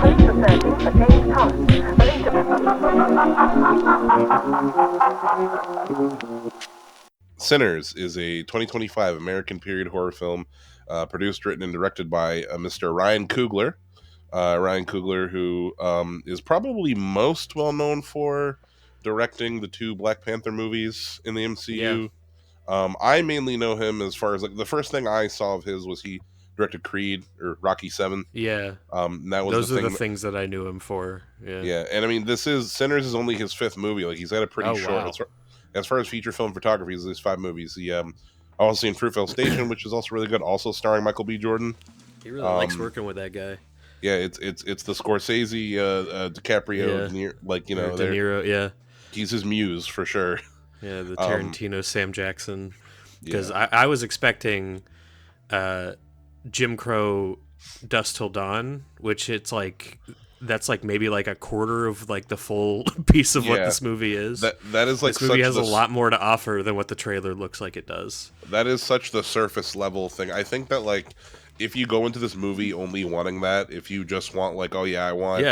Police are searching for James Thomas, believed to be... Sinners is a 2025 American period horror film produced, written, and directed by Mr. Ryan Coogler. Ryan Coogler, who is probably most well known for directing the 2 Black Panther movies in the MCU. I mainly know him as far as like the first thing I saw of his was he directed Creed or Rocky 7. Yeah. That was those the are thing the things that I knew him for. Yeah. Yeah, and I mean, Sinners is only his 5th movie. Like, he's had a pretty short. Wow. As far as feature film photography, he's 5 movies. He also seen Fruitvale Station, which is also really good, also starring Michael B. Jordan. He really likes working with that guy. Yeah, it's the Scorsese, DiCaprio, Yeah. De Niro. Yeah, he's his muse for sure. Yeah, the Tarantino, Sam Jackson. Because Yeah. I was expecting Jim Crow, Dusk Till Dawn, which that's like maybe like a quarter of like the full piece of what this movie is. That is like this movie has a lot more to offer than what the trailer looks like it does. That is such the surface level thing. I think that like if you go into this movie only wanting that, if you just want like, oh yeah, I want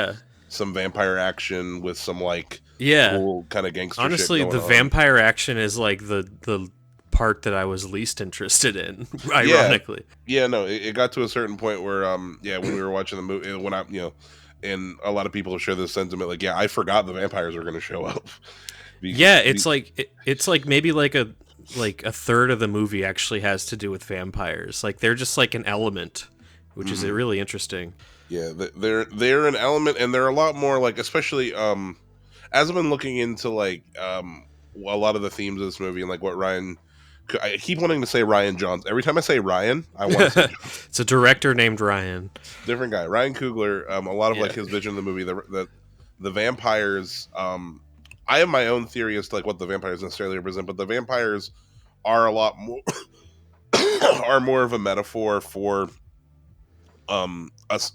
some vampire action with some like cool kind of gangster honestly shit the going on. Vampire action is like the part that I was least interested in, ironically. No, it got to a certain point where when we were watching the movie, when I and a lot of people share this sentiment, like, I forgot the vampires were going to show up. It's like maybe like a third of the movie actually has to do with vampires. Like, they're just like an element, which is really interesting. Yeah, they're an element, and they're a lot more like, especially as I've been looking into like a lot of the themes of this movie and like what Ryan. I keep wanting to say Ryan Johnson. Every time I say Ryan, I want to say Johnson. It's a director named Ryan. Different guy. Ryan Coogler, a lot of like his vision of the movie, the vampires, I have my own theory as to like what the vampires necessarily represent, but the vampires are a lot more are more of a metaphor for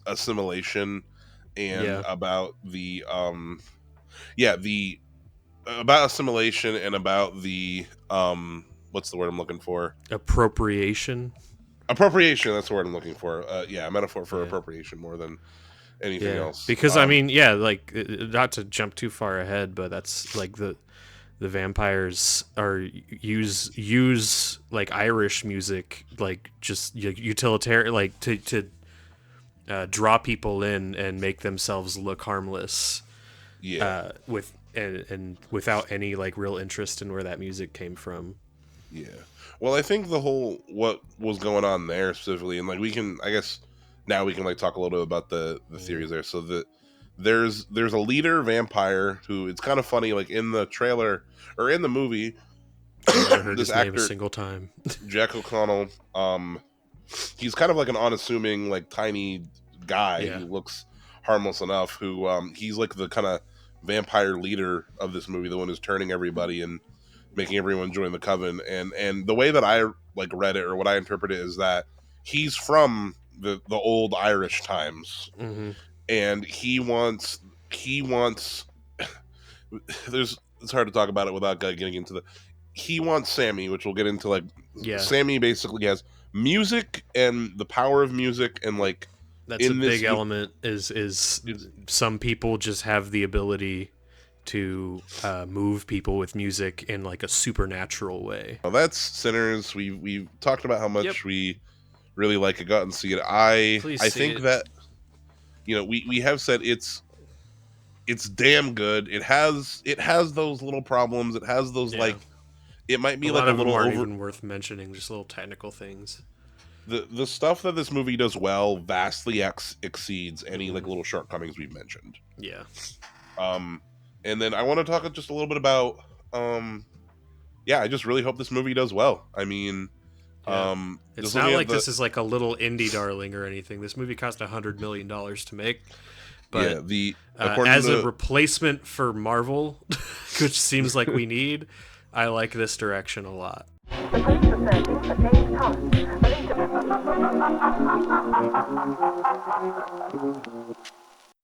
assimilation and about the about assimilation and about the what's the word I'm looking for? Appropriation. Appropriation, that's the word I'm looking for. A metaphor for appropriation more than anything else. Because I mean, like, not to jump too far ahead, but that's like the vampires are use like Irish music, like just utilitarian, like to draw people in and make themselves look harmless. With and without any like real interest in where that music came from. Yeah. Well, I think the whole what was going on there specifically, and like we can, I guess now we can like talk a little bit about the theories there. So there's a leader vampire who, it's kind of funny, like in the trailer or in the movie, I heard this actor, name a single time. Jack O'Connell. He's kind of like an unassuming, like tiny guy who looks harmless enough. Who he's like the kind of vampire leader of this movie, the one who's turning everybody and making everyone join the coven. And the way that I like read it, or what I interpret it, is that he's from the old Irish times, and he wants it's hard to talk about it without getting into he wants Sammy, which we'll get into. Like, Sammy basically has music and the power of music, and like that's a big element is some people just have the ability to move people with music in like a supernatural way. Well, that's Sinners. We talked about how much we really like it. Go out and see it. I think that we have said it's damn good. It has those little problems. It has those like, it might be like a little aren't even worth mentioning. Just little technical things. The stuff that this movie does well vastly exceeds any like little shortcomings we've mentioned. Yeah. And then I want to talk just a little bit about, I just really hope this movie does well. I mean, it's not like this is like a little indie darling or anything. This movie cost $100 million to make. But as a replacement for Marvel, which seems like we need, I like this direction a lot. The police are searching for James Thomas, believed to be...